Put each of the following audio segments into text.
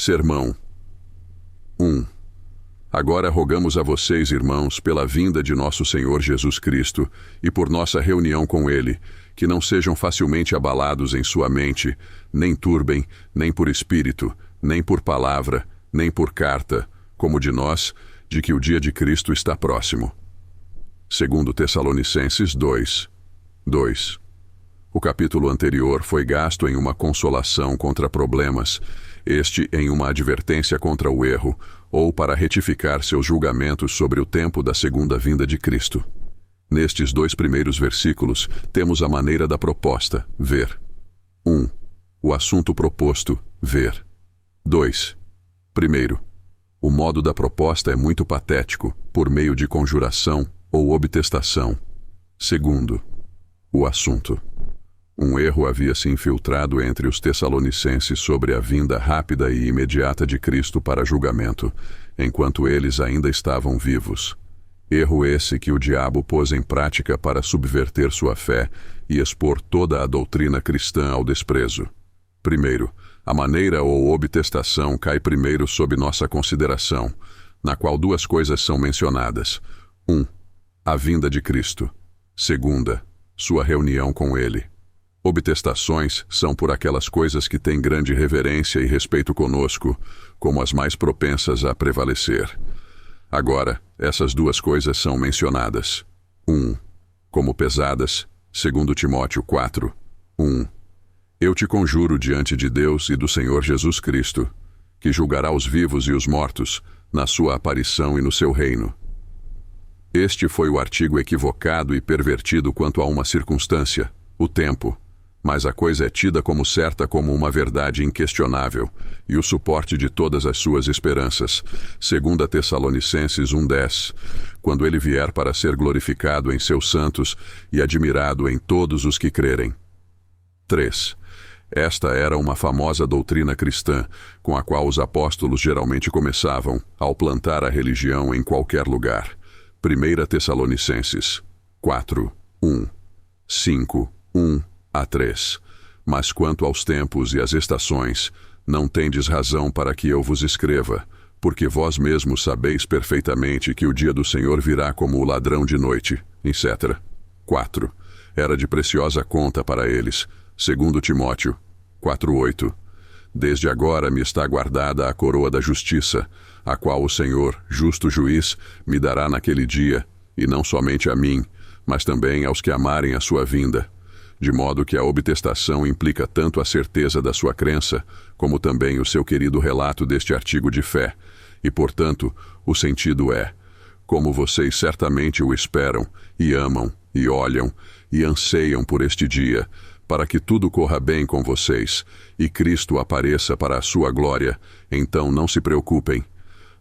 Sermão 1. Agora rogamos a vocês, irmãos, pela vinda de nosso Senhor Jesus Cristo e por nossa reunião com Ele, que não sejam facilmente abalados em sua mente, nem turbem, nem por espírito, nem por palavra, nem por carta, como de nós, de que o dia de Cristo está próximo. 2 Tessalonicenses 2. O capítulo anterior foi gasto em uma consolação contra problemas, este em uma advertência contra o erro, ou para retificar seus julgamentos sobre o tempo da segunda vinda de Cristo. Nestes 2 primeiros versículos, temos a maneira da proposta, ver. 1. O assunto proposto, ver. 2. Primeiro, o modo da proposta é muito patético, por meio de conjuração ou obtestação. Segundo, o assunto. Um erro havia se infiltrado entre os tessalonicenses sobre a vinda rápida e imediata de Cristo para julgamento, enquanto eles ainda estavam vivos. Erro esse que o diabo pôs em prática para subverter sua fé e expor toda a doutrina cristã ao desprezo. Primeiro, a maneira ou obtestação cai primeiro sob nossa consideração, na qual 2 coisas são mencionadas. 1. A vinda de Cristo. Segunda, sua reunião com Ele. Obtestações são por aquelas coisas que têm grande reverência e respeito conosco, como as mais propensas a prevalecer. Agora, essas 2 coisas são mencionadas. 1. Como pesadas, 2 Timóteo 4, 1. Eu te conjuro diante de Deus e do Senhor Jesus Cristo, que julgará os vivos e os mortos, na sua aparição e no seu reino. Este foi o artigo equivocado e pervertido quanto a uma circunstância, o tempo, mas a coisa é tida como certa como uma verdade inquestionável, e o suporte de todas as suas esperanças. 2 Tessalonicenses 1:10, quando ele vier para ser glorificado em seus santos e admirado em todos os que crerem. 3. Esta era uma famosa doutrina cristã, com a qual os apóstolos geralmente começavam, ao plantar a religião em qualquer lugar. 1 Tessalonicenses 4, 1, 5, 1 a 3. Mas quanto aos tempos e às estações, não tendes razão para que eu vos escreva, porque vós mesmos sabeis perfeitamente que o dia do Senhor virá como o ladrão de noite, etc. 4. Era de preciosa conta para eles. 2 Timóteo 4:8. Desde agora me está guardada a coroa da justiça, a qual o Senhor, justo juiz, me dará naquele dia, e não somente a mim, mas também aos que amarem a sua vinda. De modo que a obtestação implica tanto a certeza da sua crença, como também o seu querido relato deste artigo de fé, e, portanto, o sentido é: como vocês certamente o esperam, e amam, e olham, e anseiam por este dia, para que tudo corra bem com vocês, e Cristo apareça para a sua glória, então não se preocupem.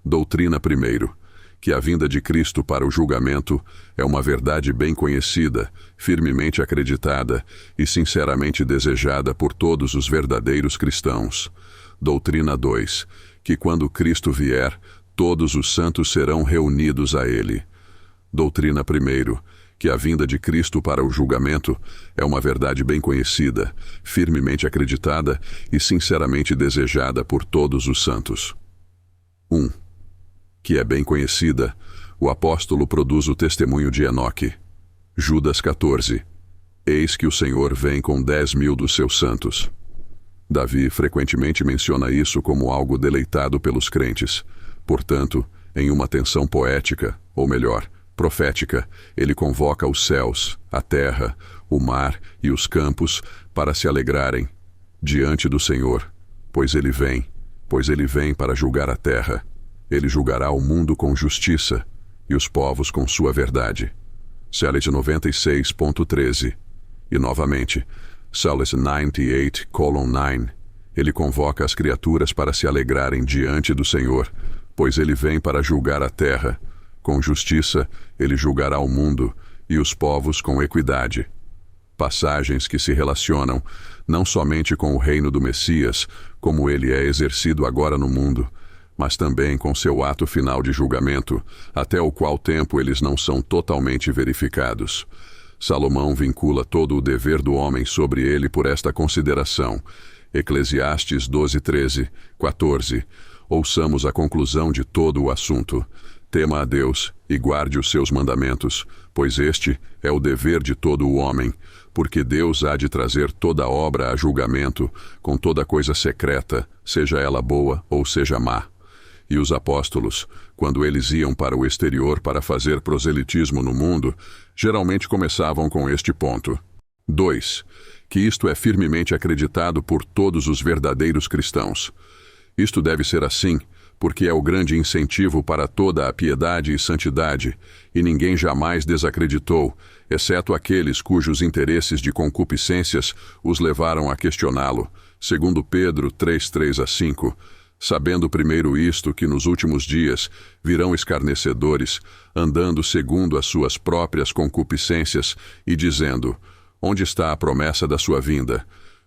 Doutrina primeiro, que a vinda de Cristo para o julgamento é uma verdade bem conhecida, firmemente acreditada e sinceramente desejada por todos os verdadeiros cristãos. Doutrina 2, que quando Cristo vier, todos os santos serão reunidos a Ele. Doutrina primeiro, que a vinda de Cristo para o julgamento é uma verdade bem conhecida, firmemente acreditada e sinceramente desejada por todos os santos. 1. Que é bem conhecida, o apóstolo produz o testemunho de Enoque. Judas 14. Eis que o Senhor vem com 10.000 dos seus santos. Davi frequentemente menciona isso como algo deleitado pelos crentes. Portanto, em uma tensão poética, ou melhor, profética, ele convoca os céus, a terra, o mar e os campos para se alegrarem diante do Senhor, pois ele vem para julgar a terra. Ele julgará o mundo com justiça e os povos com sua verdade. Salles 96.13. E novamente, Salles 98:9. Ele convoca as criaturas para se alegrarem diante do Senhor, pois ele vem para julgar a terra. Com justiça, ele julgará o mundo e os povos com equidade. Passagens que se relacionam não somente com o reino do Messias, como ele é exercido agora no mundo, mas também com seu ato final de julgamento, até o qual tempo eles não são totalmente verificados. Salomão vincula todo o dever do homem sobre ele por esta consideração: Eclesiastes 12:13, 14. Ouçamos a conclusão de todo o assunto. Tema a Deus e guarde os seus mandamentos, pois este é o dever de todo o homem, porque Deus há de trazer toda obra a julgamento, com toda coisa secreta, seja ela boa ou seja má. E os apóstolos, quando eles iam para o exterior para fazer proselitismo no mundo, geralmente começavam com este ponto. 2. Que isto é firmemente acreditado por todos os verdadeiros cristãos. Isto deve ser assim, porque é o grande incentivo para toda a piedade e santidade, e ninguém jamais desacreditou, exceto aqueles cujos interesses de concupiscências os levaram a questioná-lo, segundo Pedro 3:3-5, sabendo primeiro isto, que nos últimos dias virão escarnecedores, andando segundo as suas próprias concupiscências, e dizendo: onde está a promessa da sua vinda?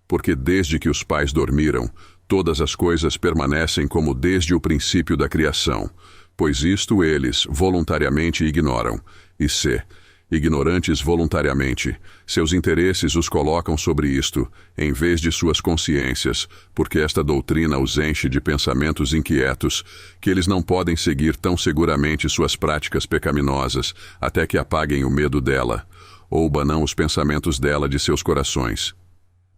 Porque desde que os pais dormiram, todas as coisas permanecem como desde o princípio da criação, pois isto eles voluntariamente ignoram. E se, ignorantes voluntariamente, seus interesses os colocam sobre isto, em vez de suas consciências, porque esta doutrina os enche de pensamentos inquietos, que eles não podem seguir tão seguramente suas práticas pecaminosas, até que apaguem o medo dela, ou banam os pensamentos dela de seus corações.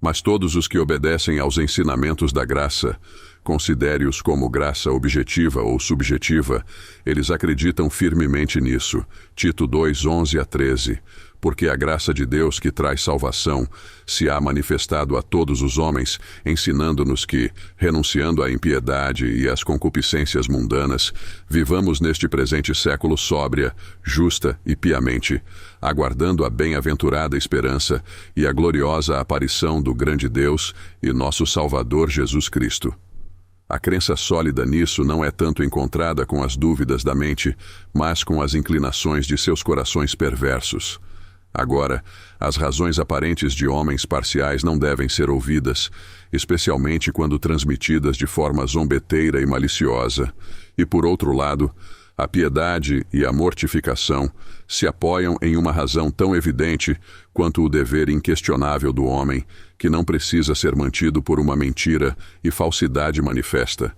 Mas todos os que obedecem aos ensinamentos da graça, considere-os como graça objetiva ou subjetiva, eles acreditam firmemente nisso. Tito 2:11-13. Porque a graça de Deus que traz salvação se há manifestado a todos os homens, ensinando-nos que, renunciando à impiedade e às concupiscências mundanas, vivamos neste presente século sóbria, justa e piamente, aguardando a bem-aventurada esperança e a gloriosa aparição do grande Deus e nosso Salvador Jesus Cristo. A crença sólida nisso não é tanto encontrada com as dúvidas da mente, mas com as inclinações de seus corações perversos. Agora, as razões aparentes de homens parciais não devem ser ouvidas, especialmente quando transmitidas de forma zombeteira e maliciosa. E por outro lado, a piedade e a mortificação se apoiam em uma razão tão evidente quanto o dever inquestionável do homem, que não precisa ser mantido por uma mentira e falsidade manifesta.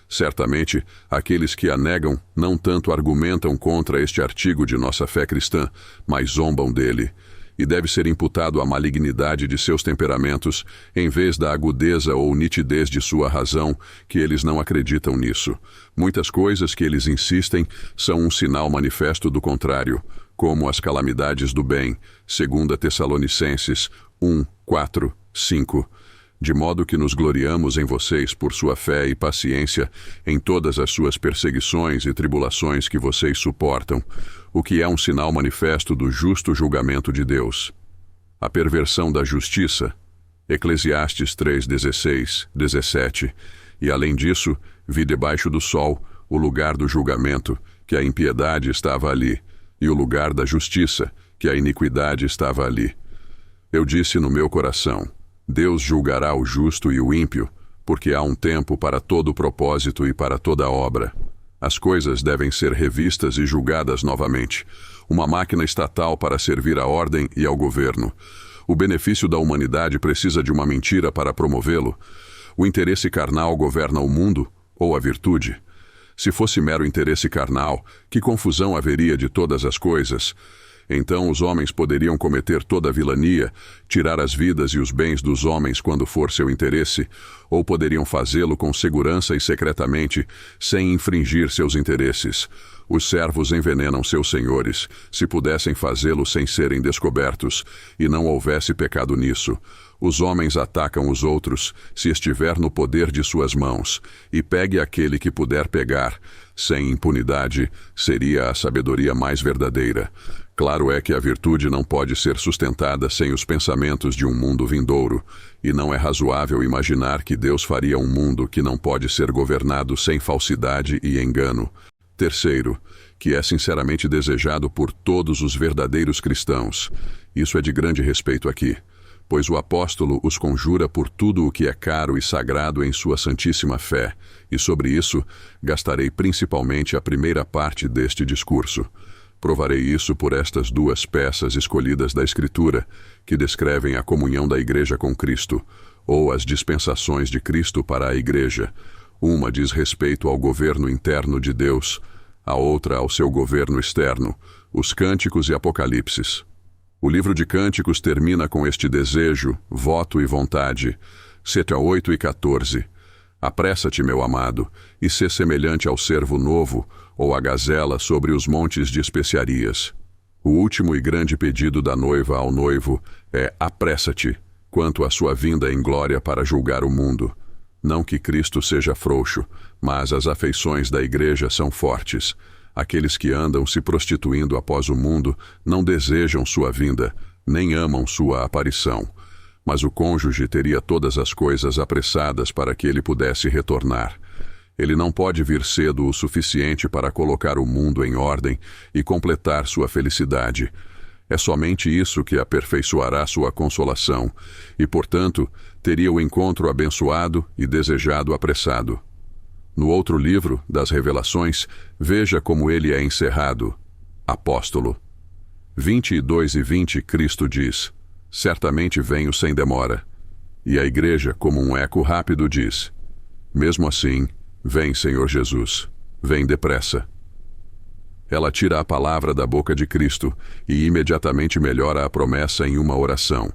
Certamente, aqueles que a negam não tanto argumentam contra este artigo de nossa fé cristã, mas zombam dele, e deve ser imputado à malignidade de seus temperamentos, em vez da agudeza ou nitidez de sua razão, que eles não acreditam nisso. Muitas coisas que eles insistem são um sinal manifesto do contrário, como as calamidades do bem, 2 Tessalonicenses 1:4-5. De modo que nos gloriamos em vocês por sua fé e paciência em todas as suas perseguições e tribulações que vocês suportam, o que é um sinal manifesto do justo julgamento de Deus. A perversão da justiça, Eclesiastes 3:16-17, e além disso, vi debaixo do sol o lugar do julgamento, que a impiedade estava ali, e o lugar da justiça, que a iniquidade estava ali. Eu disse no meu coração: Deus julgará o justo e o ímpio, porque há um tempo para todo propósito e para toda obra. As coisas devem ser revistas e julgadas novamente. Uma máquina estatal para servir à ordem e ao governo. O benefício da humanidade precisa de uma mentira para promovê-lo. O interesse carnal governa o mundo ou a virtude? Se fosse mero interesse carnal, que confusão haveria de todas as coisas? Então os homens poderiam cometer toda a vilania, tirar as vidas e os bens dos homens quando for seu interesse, ou poderiam fazê-lo com segurança e secretamente, sem infringir seus interesses. Os servos envenenam seus senhores, se pudessem fazê-lo sem serem descobertos, e não houvesse pecado nisso. Os homens atacam os outros, se estiver no poder de suas mãos, e pegue aquele que puder pegar. Sem impunidade, seria a sabedoria mais verdadeira. Claro é que a virtude não pode ser sustentada sem os pensamentos de um mundo vindouro, e não é razoável imaginar que Deus faria um mundo que não pode ser governado sem falsidade e engano. Terceiro, que é sinceramente desejado por todos os verdadeiros cristãos. Isso é de grande respeito aqui, pois o apóstolo os conjura por tudo o que é caro e sagrado em sua santíssima fé, e sobre isso gastarei principalmente a primeira parte deste discurso. Provarei isso por estas duas peças escolhidas da Escritura, que descrevem a comunhão da Igreja com Cristo, ou as dispensações de Cristo para a Igreja. Uma diz respeito ao governo interno de Deus, a outra ao seu governo externo, os Cânticos e Apocalipses. O livro de Cânticos termina com este desejo, voto e vontade. Ceta 8 e 14. Apressa-te, meu amado, e sê semelhante ao cervo novo, ou à gazela sobre os montes de especiarias. O último e grande pedido da noiva ao noivo é: apressa-te, quanto à sua vinda em glória para julgar o mundo. Não que Cristo seja frouxo, mas as afeições da Igreja são fortes. Aqueles que andam se prostituindo após o mundo não desejam sua vinda, nem amam sua aparição. Mas o cônjuge teria todas as coisas apressadas para que ele pudesse retornar. Ele não pode vir cedo o suficiente para colocar o mundo em ordem e completar sua felicidade. É somente isso que aperfeiçoará sua consolação, e, portanto, teria o encontro abençoado e desejado apressado. No outro livro, das Revelações, veja como ele é encerrado. Apóstolo. 22 e 20, Cristo diz: certamente venho sem demora. E a Igreja, como um eco rápido, diz: mesmo assim, vem, Senhor Jesus, vem depressa. Ela tira a palavra da boca de Cristo e imediatamente melhora a promessa em uma oração.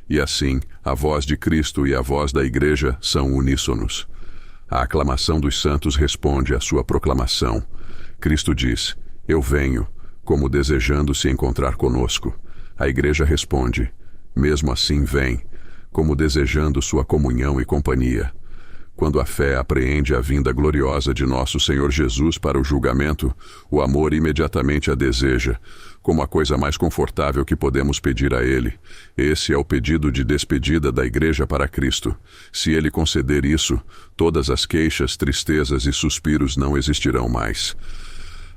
E assim, a voz de Cristo e a voz da Igreja são uníssonos. A aclamação dos santos responde à sua proclamação. Cristo diz: eu venho, como desejando se encontrar conosco. A Igreja responde: mesmo assim vem, como desejando sua comunhão e companhia. Quando a fé apreende a vinda gloriosa de nosso Senhor Jesus para o julgamento, o amor imediatamente a deseja, como a coisa mais confortável que podemos pedir a Ele. Esse é o pedido de despedida da Igreja para Cristo. Se Ele conceder isso, todas as queixas, tristezas e suspiros não existirão mais.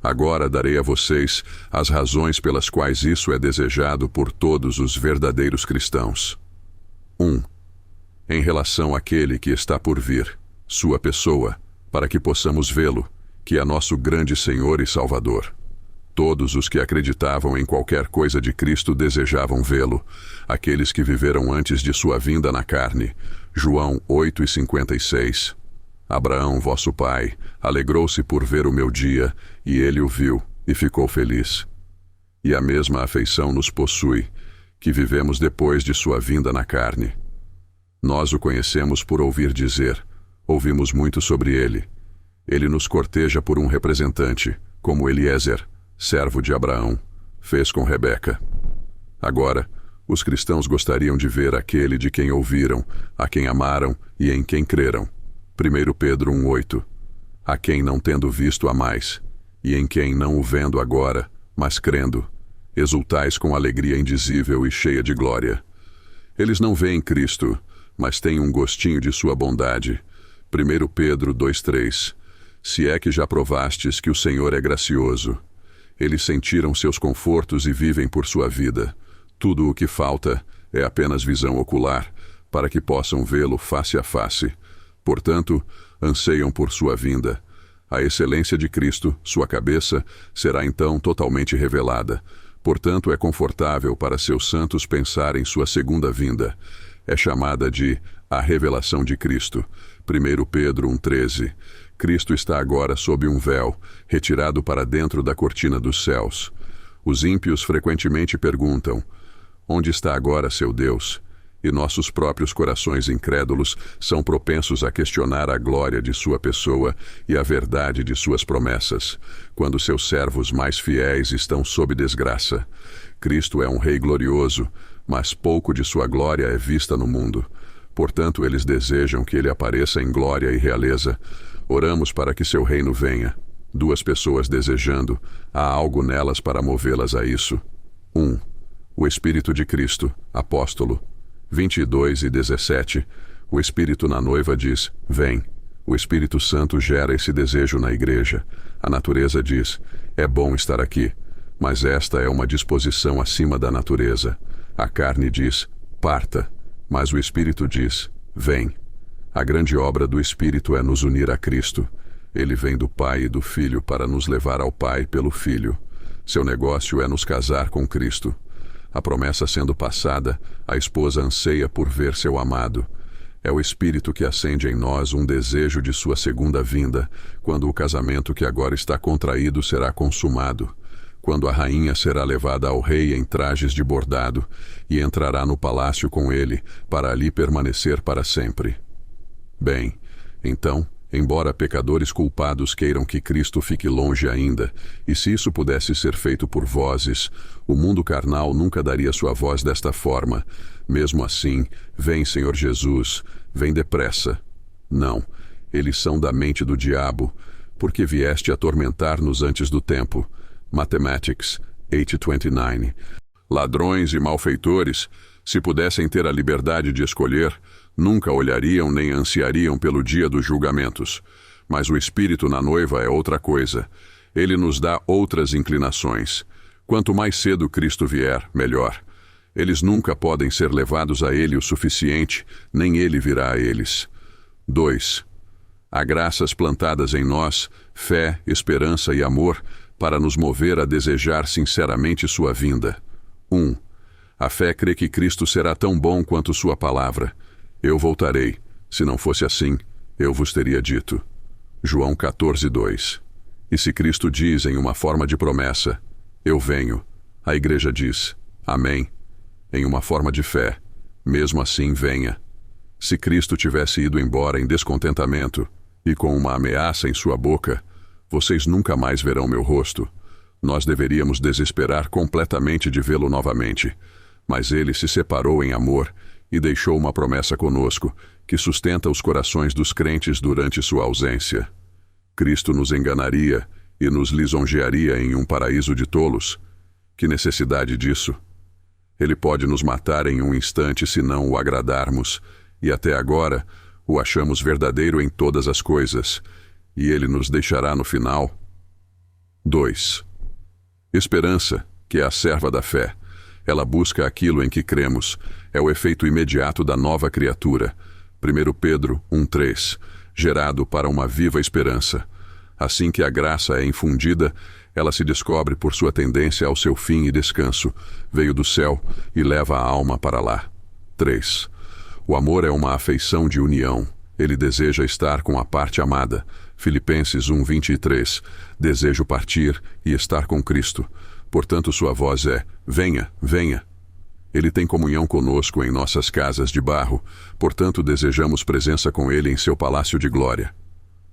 Agora darei a vocês as razões pelas quais isso é desejado por todos os verdadeiros cristãos. 1. Em relação àquele que está por vir, sua pessoa, para que possamos vê-lo, que é nosso grande Senhor e Salvador. Todos os que acreditavam em qualquer coisa de Cristo desejavam vê-lo, aqueles que viveram antes de sua vinda na carne. João 8 e 56. Abraão, vosso pai, alegrou-se por ver o meu dia, e ele o viu, e ficou feliz. E a mesma afeição nos possui, que vivemos depois de sua vinda na carne. Nós o conhecemos por ouvir dizer, ouvimos muito sobre ele. Ele nos corteja por um representante, como Eliezer, servo de Abraão, fez com Rebeca. Agora, os cristãos gostariam de ver aquele de quem ouviram, a quem amaram e em quem creram. 1 Pedro 1,8. A quem não tendo visto amais, e em quem não o vendo agora, mas crendo, exultais com alegria indizível e cheia de glória. Eles não veem Cristo, mas têm um gostinho de sua bondade. 1 Pedro 2,3. Se é que já provastes que o Senhor é gracioso. Eles sentiram seus confortos e vivem por sua vida. Tudo o que falta é apenas visão ocular, para que possam vê-lo face a face. Portanto, anseiam por sua vinda. A excelência de Cristo, sua cabeça, será então totalmente revelada. Portanto, é confortável para seus santos pensar em sua segunda vinda. É chamada de a revelação de Cristo. 1 Pedro 1,13. Cristo está agora sob um véu, retirado para dentro da cortina dos céus. Os ímpios frequentemente perguntam: onde está agora seu Deus? E nossos próprios corações incrédulos são propensos a questionar a glória de sua pessoa e a verdade de suas promessas, quando seus servos mais fiéis estão sob desgraça. Cristo é um Rei glorioso, mas pouco de sua glória é vista no mundo. Portanto, eles desejam que ele apareça em glória e realeza. Oramos para que seu reino venha. Duas pessoas desejando, há algo nelas para movê-las a isso. 1. O Espírito de Cristo, apóstolo. 22 e 17. O Espírito na noiva diz, vem. O Espírito Santo gera esse desejo na igreja. A natureza diz, é bom estar aqui. Mas esta é uma disposição acima da natureza. A carne diz, parta. Mas o Espírito diz, vem. A grande obra do Espírito é nos unir a Cristo. Ele vem do Pai e do Filho para nos levar ao Pai pelo Filho. Seu negócio é nos casar com Cristo. A promessa sendo passada, a esposa anseia por ver seu amado. É o Espírito que acende em nós um desejo de sua segunda vinda, quando o casamento que agora está contraído será consumado, quando a rainha será levada ao rei em trajes de bordado e entrará no palácio com ele, para ali permanecer para sempre. Bem, então, embora pecadores culpados queiram que Cristo fique longe ainda, e se isso pudesse ser feito por vozes, o mundo carnal nunca daria sua voz desta forma. Mesmo assim, vem, Senhor Jesus, vem depressa. Não, eles são da mente do diabo, porque vieste atormentar-nos antes do tempo. Mathematics 8:29. Ladrões e malfeitores, se pudessem ter a liberdade de escolher, nunca olhariam nem ansiariam pelo dia dos julgamentos. Mas o Espírito na noiva é outra coisa. Ele nos dá outras inclinações. Quanto mais cedo Cristo vier, melhor. Eles nunca podem ser levados a Ele o suficiente, nem Ele virá a eles. 2. Há graças plantadas em nós, fé, esperança e amor, para nos mover a desejar sinceramente sua vinda. 1. A fé crê que Cristo será tão bom quanto sua palavra. Eu voltarei. Se não fosse assim, eu vos teria dito. João 14:2. E se Cristo diz em uma forma de promessa, eu venho, a igreja diz, amém, em uma forma de fé, mesmo assim venha. Se Cristo tivesse ido embora em descontentamento e com uma ameaça em sua boca, vocês nunca mais verão meu rosto. Nós deveríamos desesperar completamente de vê-lo novamente. Mas ele se separou em amor e deixou uma promessa conosco, que sustenta os corações dos crentes durante sua ausência. Cristo nos enganaria e nos lisonjearia em um paraíso de tolos. Que necessidade disso? Ele pode nos matar em um instante se não o agradarmos, e até agora o achamos verdadeiro em todas as coisas, e ele nos deixará no final. 2. Esperança, que é a serva da fé. Ela busca aquilo em que cremos. É o efeito imediato da nova criatura. 1 Pedro 1:3. Gerado para uma viva esperança. Assim que a graça é infundida, ela se descobre por sua tendência ao seu fim e descanso. Veio do céu e leva a alma para lá. 3. O amor é uma afeição de união. Ele deseja estar com a parte amada. Filipenses 1:23. Desejo partir e estar com Cristo. Portanto, sua voz é, venha, venha. Ele tem comunhão conosco em nossas casas de barro, portanto desejamos presença com ele em seu palácio de glória.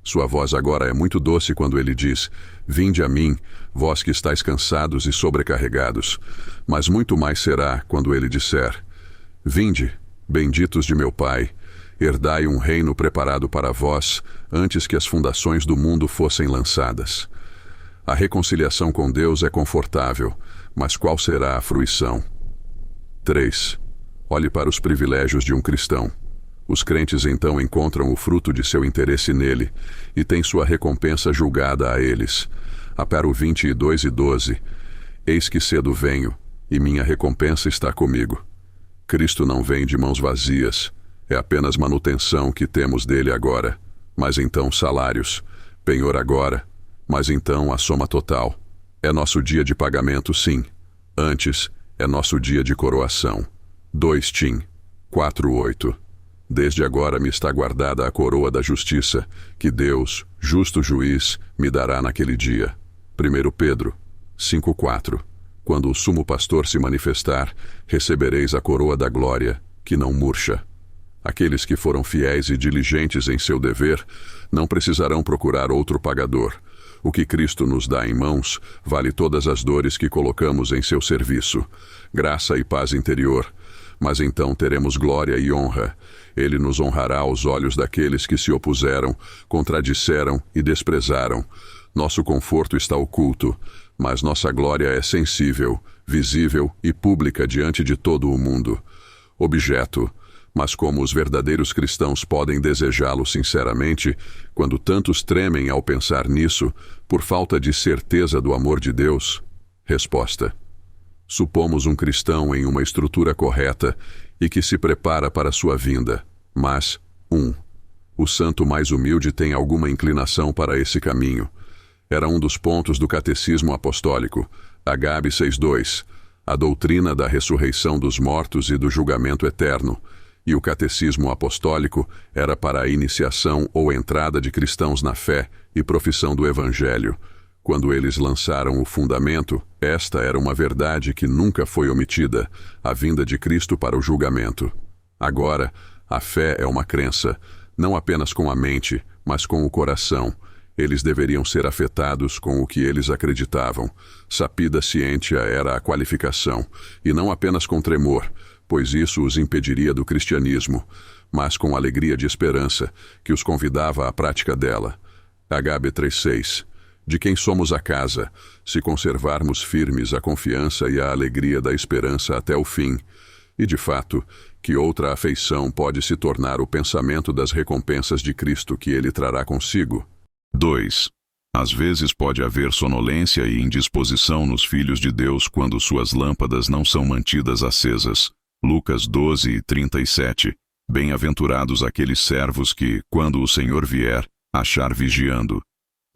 Sua voz agora é muito doce quando ele diz, vinde a mim, vós que estáis cansados e sobrecarregados. Mas muito mais será quando ele disser, vinde, benditos de meu Pai, herdai um reino preparado para vós, antes que as fundações do mundo fossem lançadas. A reconciliação com Deus é confortável, mas qual será a fruição? 3. Olhe para os privilégios de um cristão. Os crentes então encontram o fruto de seu interesse nele e têm sua recompensa julgada a eles. Apero 22:12. Eis que cedo venho, e minha recompensa está comigo. Cristo não vem de mãos vazias, é apenas manutenção que temos dele agora, mas então salários, penhor agora, mas então a soma total. É nosso dia de pagamento, sim. Antes, é nosso dia de coroação. 2 Tim 4:8. Desde agora me está guardada a coroa da justiça, que Deus, justo juiz, me dará naquele dia. 1 Pedro 5:4. Quando o sumo pastor se manifestar, recebereis a coroa da glória, que não murcha. Aqueles que foram fiéis e diligentes em seu dever, não precisarão procurar outro pagador. O que Cristo nos dá em mãos vale todas as dores que colocamos em seu serviço. Graça e paz interior. Mas então teremos glória e honra. Ele nos honrará aos olhos daqueles que se opuseram, contradisseram e desprezaram. Nosso conforto está oculto, mas nossa glória é sensível, visível e pública diante de todo o mundo. Objeto. Mas como os verdadeiros cristãos podem desejá-lo sinceramente, quando tantos tremem ao pensar nisso, por falta de certeza do amor de Deus? Resposta. Supomos um cristão em uma estrutura correta e que se prepara para sua vinda, mas, 1. O santo mais humilde tem alguma inclinação para esse caminho. Era um dos pontos do Catecismo Apostólico, Agabe 6:2, a doutrina da ressurreição dos mortos e do julgamento eterno. e o catecismo apostólico era para a iniciação ou entrada de cristãos na fé e profissão do Evangelho. Quando eles lançaram o fundamento, esta era uma verdade que nunca foi omitida, a vinda de Cristo para o julgamento. Agora, a fé é uma crença, não apenas com a mente, mas com o coração. Eles deveriam ser afetados com o que eles acreditavam. Sapida scientia era a qualificação, e não apenas com tremor, pois isso os impediria do cristianismo, mas com alegria de esperança, que os convidava à prática dela. HB 3:6. De quem somos a casa, se conservarmos firmes a confiança e a alegria da esperança até o fim. E, de fato, que outra afeição pode se tornar o pensamento das recompensas de Cristo que ele trará consigo? 2. Às vezes pode haver sonolência e indisposição nos filhos de Deus quando suas lâmpadas não são mantidas acesas. Lucas 12:37. Bem-aventurados aqueles servos que, quando o Senhor vier, achar vigiando.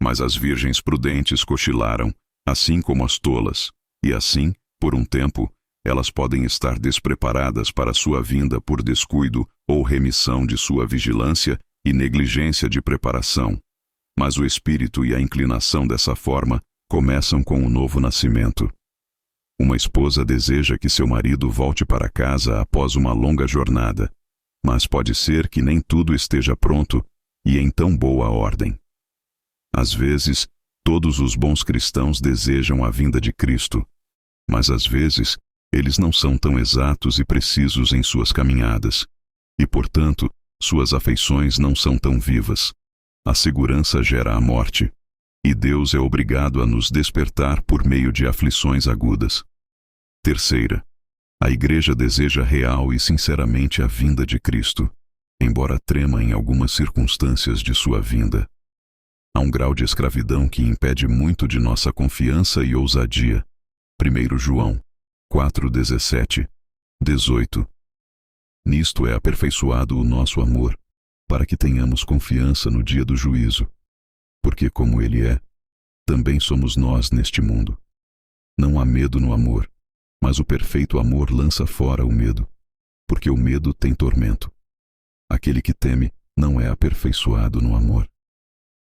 Mas as virgens prudentes cochilaram, assim como as tolas, e assim, por um tempo, elas podem estar despreparadas para sua vinda por descuido ou remissão de sua vigilância e negligência de preparação. Mas o espírito e a inclinação dessa forma começam com o novo nascimento. Uma esposa deseja que seu marido volte para casa após uma longa jornada, mas pode ser que nem tudo esteja pronto e em tão boa ordem. Às vezes, todos os bons cristãos desejam a vinda de Cristo, mas às vezes, eles não são tão exatos e precisos em suas caminhadas, e, portanto, suas afeições não são tão vivas. A segurança gera a morte, e Deus é obrigado a nos despertar por meio de aflições agudas. Terceira, a Igreja deseja real e sinceramente a vinda de Cristo, embora trema em algumas circunstâncias de sua vinda. Há um grau de escravidão que impede muito de nossa confiança e ousadia. 1 João 4:17, 18. Nisto é aperfeiçoado o nosso amor, para que tenhamos confiança no dia do juízo. Porque como Ele é, também somos nós neste mundo. Não há medo no amor, mas o perfeito amor lança fora o medo, porque o medo tem tormento. Aquele que teme não é aperfeiçoado no amor.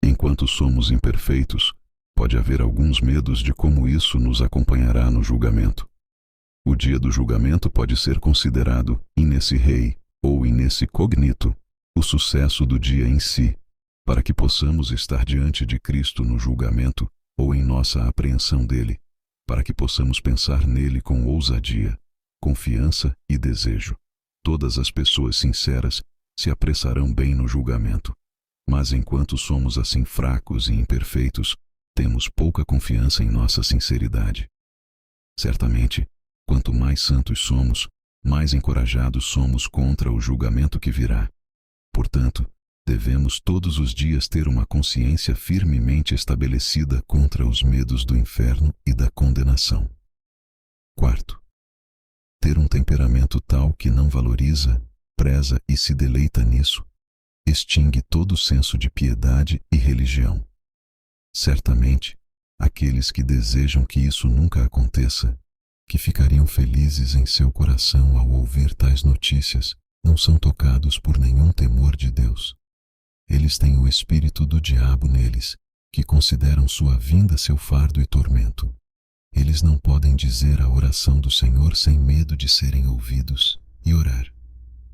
Enquanto somos imperfeitos, pode haver alguns medos de como isso nos acompanhará no julgamento. O dia do julgamento pode ser considerado, in nesse rei, ou in nesse cognito, o sucesso do dia em si, para que possamos estar diante de Cristo no julgamento, ou em nossa apreensão dele, para que possamos pensar nele com ousadia, confiança e desejo. Todas as pessoas sinceras se apressarão bem no julgamento. Mas enquanto somos assim fracos e imperfeitos, temos pouca confiança em nossa sinceridade. Certamente, quanto mais santos somos, mais encorajados somos contra o julgamento que virá. Portanto, devemos todos os dias ter uma consciência firmemente estabelecida contra os medos do inferno e da condenação. Quarto, ter um temperamento tal que não valoriza, preza e se deleita nisso, extingue todo senso de piedade e religião. Certamente, aqueles que desejam que isso nunca aconteça, que ficariam felizes em seu coração ao ouvir tais notícias, não são tocados por nenhum temor de Deus. Eles têm o espírito do diabo neles, que consideram sua vinda seu fardo e tormento. Eles não podem dizer a oração do Senhor sem medo de serem ouvidos e orar: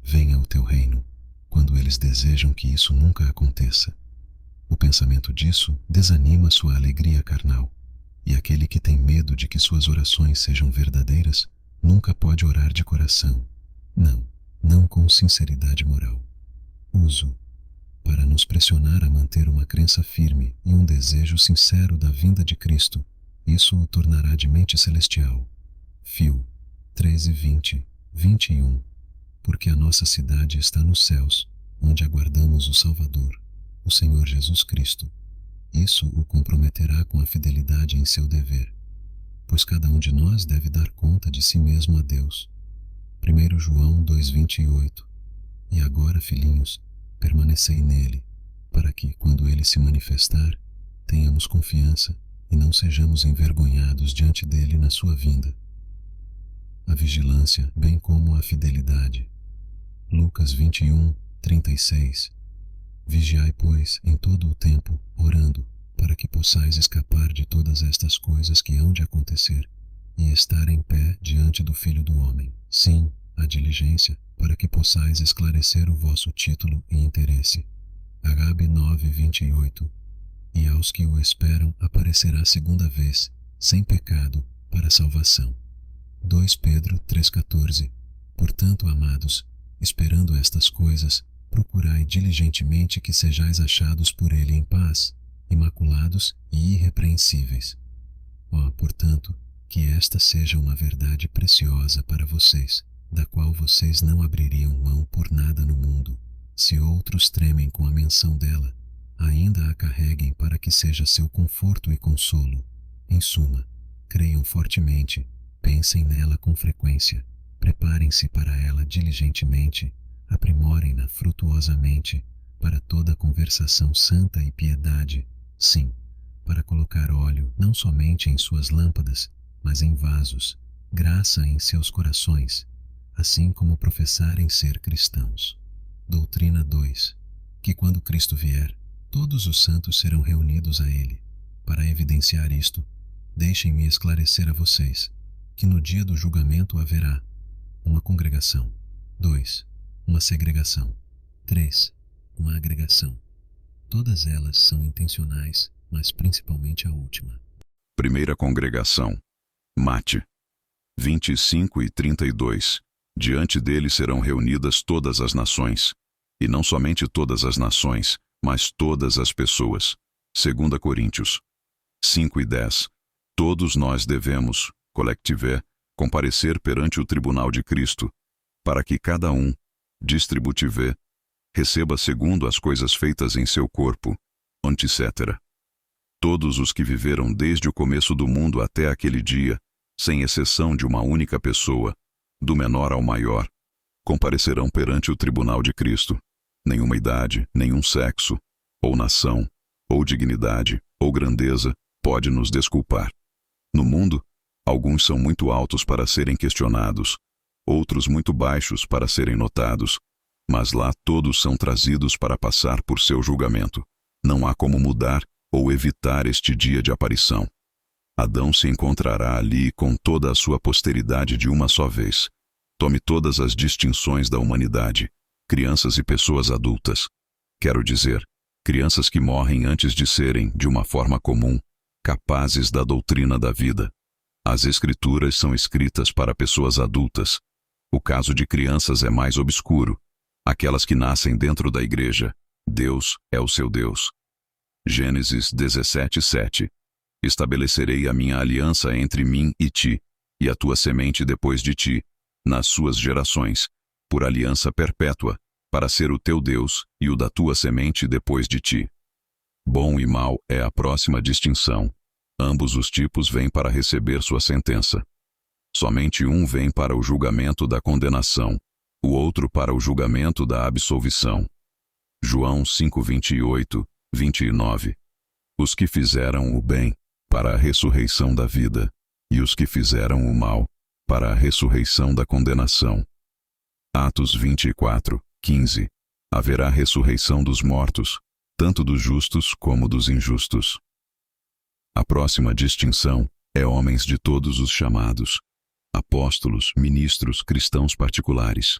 venha o teu reino, quando eles desejam que isso nunca aconteça. O pensamento disso desanima sua alegria carnal, e aquele que tem medo de que suas orações sejam verdadeiras nunca pode orar de coração. Não com sinceridade moral. Uso para nos pressionar a manter uma crença firme e um desejo sincero da vinda de Cristo. Isso o tornará de mente celestial. Fio 13:20, 21. Porque a nossa cidade está nos céus, onde aguardamos o Salvador, o Senhor Jesus Cristo. Isso o comprometerá com a fidelidade em seu dever, pois cada um de nós deve dar conta de si mesmo a Deus. 1 João 2:28. E agora, filhinhos, permanecei nele, para que, quando ele se manifestar, tenhamos confiança e não sejamos envergonhados diante dele na sua vinda. A vigilância, bem como a fidelidade. Lucas 21:36. Vigiai, pois, em todo o tempo, orando, para que possais escapar de todas estas coisas que hão de acontecer, e estar em pé diante do Filho do Homem. Sim, a diligência, para que possais esclarecer o vosso título e interesse. Agabe 9:28. E aos que o esperam aparecerá segunda vez, sem pecado, para a salvação. 2 Pedro 3:14. Portanto, amados, esperando estas coisas, procurai diligentemente que sejais achados por ele em paz, imaculados e irrepreensíveis. Portanto, que esta seja uma verdade preciosa para vocês, da qual vocês não abririam mão por nada no mundo. Se outros tremem com a menção dela, ainda a carreguem para que seja seu conforto e consolo. Em suma, creiam fortemente, pensem nela com frequência, preparem-se para ela diligentemente, aprimorem-na frutuosamente, para toda conversação santa e piedade, sim, para colocar óleo não somente em suas lâmpadas, mas em vasos, graça em seus corações, assim como professarem ser cristãos. Doutrina 2. Que quando Cristo vier, todos os santos serão reunidos a ele. Para evidenciar isto, deixem-me esclarecer a vocês que no dia do julgamento haverá uma congregação, 2. Uma segregação, 3. Uma agregação. Todas elas são intencionais, mas principalmente a última. Primeira congregação. Mate 25:32. Diante dele serão reunidas todas as nações, e não somente todas as nações, mas todas as pessoas. 2 Coríntios 5:10. Todos nós devemos, collective, comparecer perante o tribunal de Cristo, para que cada um, distributive, receba segundo as coisas feitas em seu corpo, etc. Todos os que viveram desde o começo do mundo até aquele dia, sem exceção de uma única pessoa, do menor ao maior, comparecerão perante o tribunal de Cristo. Nenhuma idade, nenhum sexo, ou nação, ou dignidade, ou grandeza, pode nos desculpar. No mundo, alguns são muito altos para serem questionados, outros muito baixos para serem notados, mas lá todos são trazidos para passar por seu julgamento. Não há como mudar ou evitar este dia de aparição. Adão se encontrará ali com toda a sua posteridade de uma só vez. Tome todas as distinções da humanidade, crianças e pessoas adultas. Quero dizer, crianças que morrem antes de serem, de uma forma comum, capazes da doutrina da vida. As Escrituras são escritas para pessoas adultas. O caso de crianças é mais obscuro. Aquelas que nascem dentro da igreja, Deus é o seu Deus. Gênesis 17:7. Estabelecerei a minha aliança entre mim e ti, e a tua semente depois de ti, nas suas gerações, por aliança perpétua, para ser o teu Deus e o da tua semente depois de ti. Bom e mal é a próxima distinção. Ambos os tipos vêm para receber sua sentença. Somente um vem para o julgamento da condenação, o outro para o julgamento da absolvição. João 5:28, 29. Os que fizeram o bem, para a ressurreição da vida, e os que fizeram o mal, para a ressurreição da condenação. Atos 24:15. Haverá ressurreição dos mortos, tanto dos justos como dos injustos. A próxima distinção é homens de todos os chamados: apóstolos, ministros, cristãos particulares.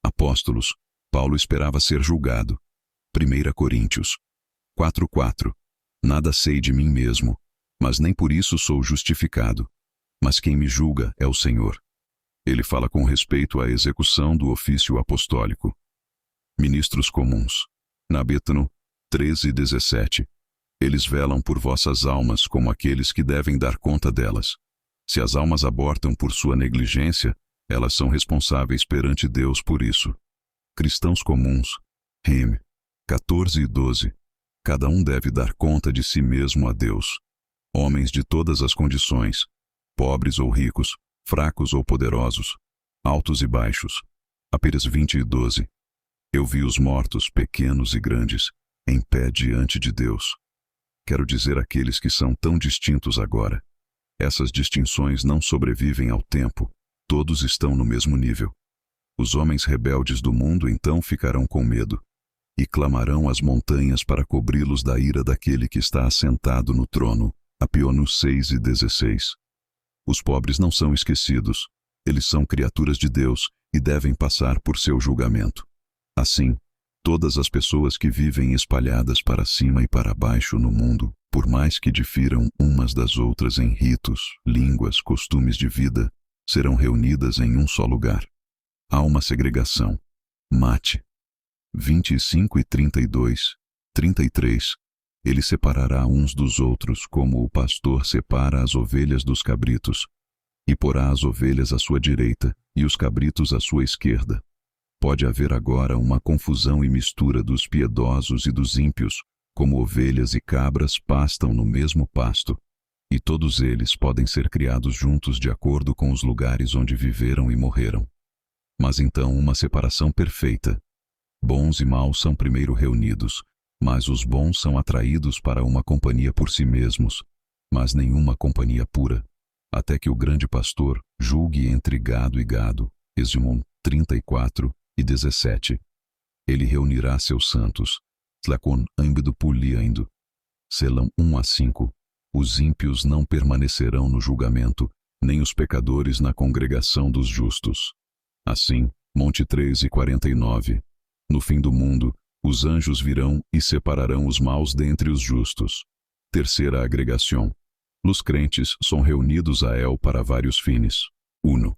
Apóstolos, Paulo esperava ser julgado. 1 Coríntios 4:4. Nada sei de mim mesmo, mas nem por isso sou justificado. Mas quem me julga é o Senhor. Ele fala com respeito à execução do ofício apostólico. Ministros comuns. Nabetano 13:17. Eles velam por vossas almas como aqueles que devem dar conta delas. Se as almas abortam por sua negligência, elas são responsáveis perante Deus por isso. Cristãos comuns. Rem 14:12. Cada um deve dar conta de si mesmo a Deus. Homens de todas as condições, pobres ou ricos, fracos ou poderosos, altos e baixos. Apenas 20:12. Eu vi os mortos, pequenos e grandes, em pé diante de Deus. Quero dizer àqueles que são tão distintos agora. Essas distinções não sobrevivem ao tempo, todos estão no mesmo nível. Os homens rebeldes do mundo então ficarão com medo, e clamarão às montanhas para cobri-los da ira daquele que está assentado no trono. Apocalipse 6:16. Os pobres não são esquecidos, eles são criaturas de Deus e devem passar por seu julgamento. Assim, todas as pessoas que vivem espalhadas para cima e para baixo no mundo, por mais que difiram umas das outras em ritos, línguas, costumes de vida, serão reunidas em um só lugar. Há uma segregação. Mate 25:32, 33. Ele separará uns dos outros, como o pastor separa as ovelhas dos cabritos, e porá as ovelhas à sua direita e os cabritos à sua esquerda. Pode haver agora uma confusão e mistura dos piedosos e dos ímpios, como ovelhas e cabras pastam no mesmo pasto, e todos eles podem ser criados juntos de acordo com os lugares onde viveram e morreram. Mas então uma separação perfeita. Bons e maus são primeiro reunidos, mas os bons são atraídos para uma companhia por si mesmos, mas nenhuma companhia pura, até que o grande pastor julgue entre gado e gado. Êxodo 34:17. Ele reunirá seus santos. Slacon âmbido puliando. Selão 1:5. Os ímpios não permanecerão no julgamento, nem os pecadores na congregação dos justos. Assim, Monte 13:49. No fim do mundo, os anjos virão e separarão os maus dentre os justos. Terceira agregação. Os crentes são reunidos a él para vários fines. 1.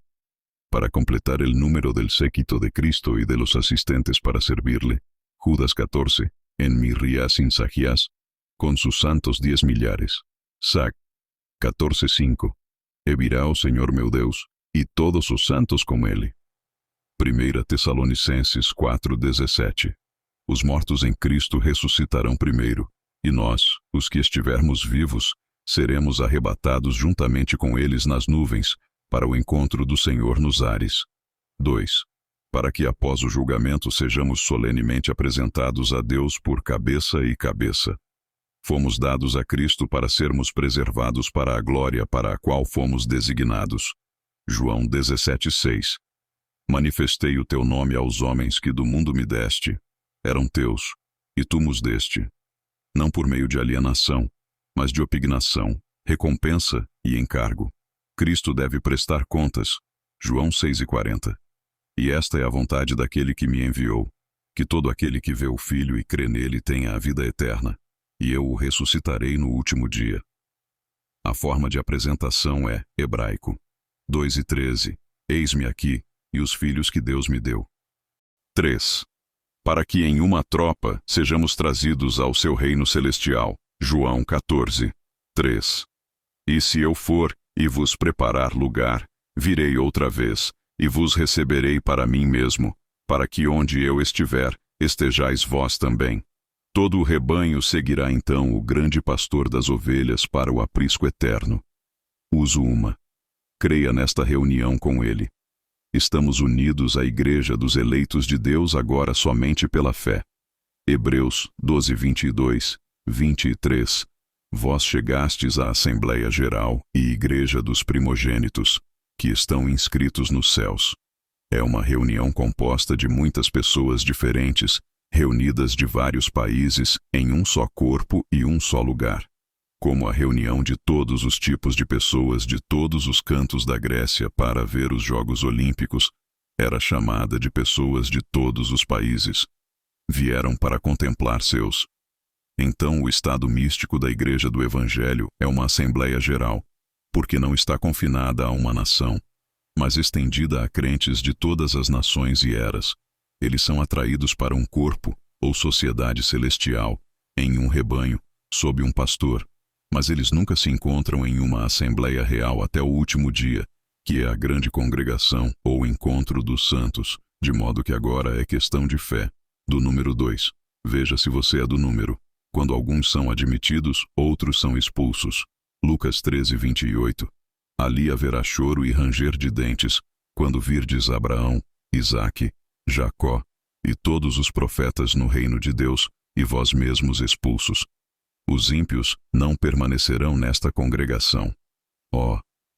Para completar el número del séquito de Cristo y de los asistentes para servirle. Judas 14, en mirrías sin sagias, con sus santos 10 millares. Sac 14:5. E virá o Senhor meu Deus, e todos os santos com ele. 1 Tessalonicenses 4:17. Os mortos em Cristo ressuscitarão primeiro, e nós, os que estivermos vivos, seremos arrebatados juntamente com eles nas nuvens, para o encontro do Senhor nos ares. 2. Para que após o julgamento sejamos solenemente apresentados a Deus por cabeça e cabeça. Fomos dados a Cristo para sermos preservados para a glória para a qual fomos designados. João 17:6. Manifestei o teu nome aos homens que do mundo me deste. Eram teus, e tu nos deste. Não por meio de alienação, mas de opignação, recompensa e encargo. Cristo deve prestar contas. João 6:40. E esta é a vontade daquele que me enviou, que todo aquele que vê o Filho e crê nele tenha a vida eterna, e eu o ressuscitarei no último dia. A forma de apresentação é hebraico. 2:13. Eis-me aqui, e os filhos que Deus me deu. 3. Para que em uma tropa sejamos trazidos ao seu reino celestial. João 14:3. E se eu for e vos preparar lugar, virei outra vez, e vos receberei para mim mesmo, para que onde eu estiver, estejais vós também. Todo o rebanho seguirá então o grande pastor das ovelhas para o aprisco eterno. Uso 1. Creia nesta reunião com ele. Estamos unidos à igreja dos eleitos de Deus agora somente pela fé. Hebreus 12:22, 23. Vós chegastes à Assembleia Geral e Igreja dos Primogênitos, que estão inscritos nos céus. É uma reunião composta de muitas pessoas diferentes, reunidas de vários países, em um só corpo e um só lugar. Como a reunião de todos os tipos de pessoas de todos os cantos da Grécia para ver os Jogos Olímpicos, era chamada de pessoas de todos os países. Vieram para contemplar seus. Então o estado místico da Igreja do Evangelho é uma Assembleia Geral, porque não está confinada a uma nação, mas estendida a crentes de todas as nações e eras. Eles são atraídos para um corpo, ou sociedade celestial, em um rebanho, sob um pastor, mas eles nunca se encontram em uma Assembleia Real até o último dia, que é a grande congregação ou encontro dos santos, de modo que agora é questão de fé. Do número 2. Veja se você é do número. Quando alguns são admitidos, outros são expulsos. Lucas 13:28. Ali haverá choro e ranger de dentes, quando virdes Abraão, Isaque, Jacó, e todos os profetas no reino de Deus, e vós mesmos expulsos. Os ímpios não permanecerão nesta congregação.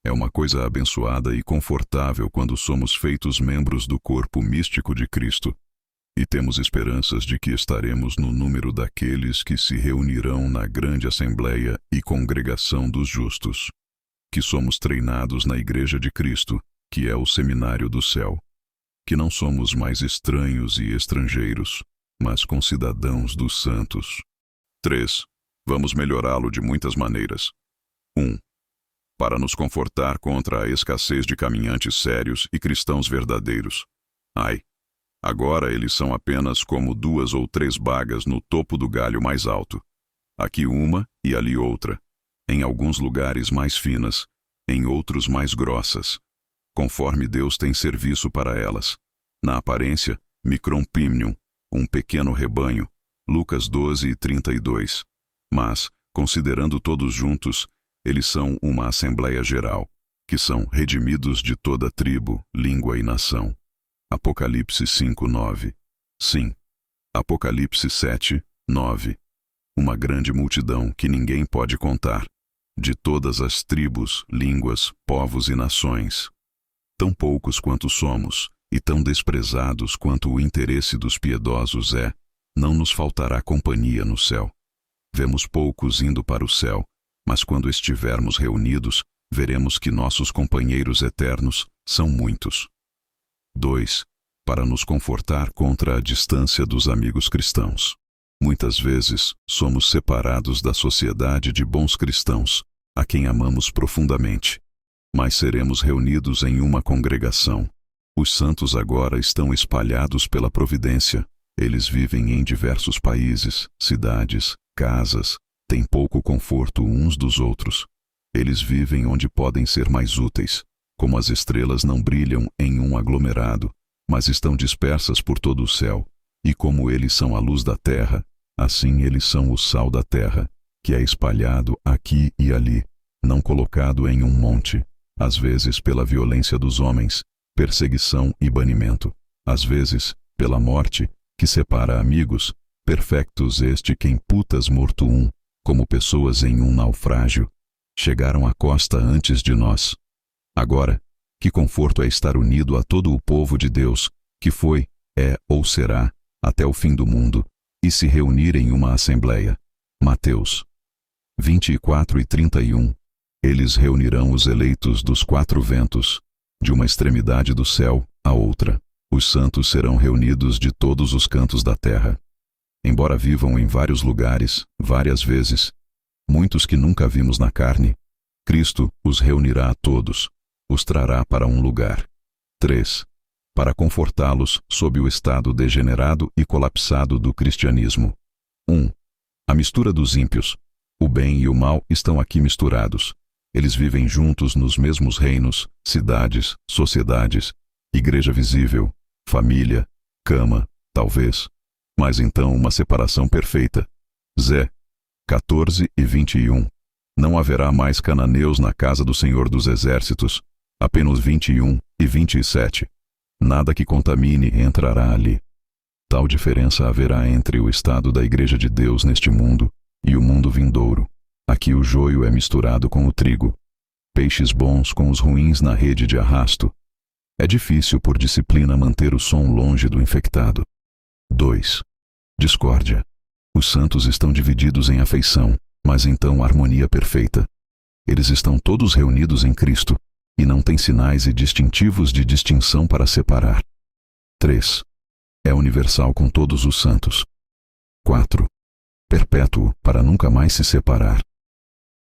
É uma coisa abençoada e confortável quando somos feitos membros do corpo místico de Cristo. E temos esperanças de que estaremos no número daqueles que se reunirão na grande assembleia e congregação dos justos. Que somos treinados na Igreja de Cristo, que é o seminário do céu. Que não somos mais estranhos e estrangeiros, mas concidadãos dos santos. 3. Vamos melhorá-lo de muitas maneiras. 1. Para nos confortar contra a escassez de caminhantes sérios e cristãos verdadeiros. Agora eles são apenas como 2 ou 3 bagas no topo do galho mais alto. Aqui uma e ali outra. Em alguns lugares mais finas, em outros mais grossas. Conforme Deus tem serviço para elas. Na aparência, micrompimnium, um pequeno rebanho. Lucas 12:32. Mas, considerando todos juntos, eles são uma assembleia geral, que são redimidos de toda tribo, língua e nação. Apocalipse 5:9. Sim. Apocalipse 7:9. Uma grande multidão que ninguém pode contar, de todas as tribos, línguas, povos e nações. Tão poucos quanto somos, e tão desprezados quanto o interesse dos piedosos é, não nos faltará companhia no céu. Vemos poucos indo para o céu, mas quando estivermos reunidos, veremos que nossos companheiros eternos são muitos. 2. Para nos confortar contra a distância dos amigos cristãos. Muitas vezes, somos separados da sociedade de bons cristãos, a quem amamos profundamente. Mas seremos reunidos em uma congregação. Os santos agora estão espalhados pela providência. Eles vivem em diversos países, cidades, casas, têm pouco conforto uns dos outros. Eles vivem onde podem ser mais úteis. Como as estrelas não brilham em um aglomerado, mas estão dispersas por todo o céu. E como eles são a luz da terra, assim eles são o sal da terra, que é espalhado aqui e ali, não colocado em um monte, às vezes pela violência dos homens, perseguição e banimento, às vezes pela morte, que separa amigos, perfectos quem putas morto como pessoas em um naufrágio, chegaram à costa antes de nós. Agora, que conforto é estar unido a todo o povo de Deus, que foi, é ou será, até o fim do mundo, e se reunir em uma assembleia. Mateus 24:31. Eles reunirão os eleitos dos 4 ventos, de uma extremidade do céu à outra. Os santos serão reunidos de todos os cantos da terra. Embora vivam em vários lugares, várias vezes, muitos que nunca vimos na carne, Cristo os reunirá a todos, os trará para um lugar. 3. Para confortá-los sob o estado degenerado e colapsado do cristianismo. 1. A mistura dos ímpios. O bem e o mal estão aqui misturados. Eles vivem juntos nos mesmos reinos, cidades, sociedades, igreja visível, família, cama, talvez. Mas então uma separação perfeita. Zé 14:21. Não haverá mais cananeus na casa do Senhor dos Exércitos. Apenas 21:27. Nada que contamine entrará ali. Tal diferença haverá entre o estado da Igreja de Deus neste mundo e o mundo vindouro. Aqui o joio é misturado com o trigo. Peixes bons com os ruins na rede de arrasto. É difícil por disciplina manter o som longe do infectado. 2. Discórdia. Os santos estão divididos em afeição, mas então harmonia perfeita. Eles estão todos reunidos em Cristo, e não têm sinais e distintivos de distinção para separar. 3. É universal com todos os santos. 4. Perpétuo, para nunca mais se separar.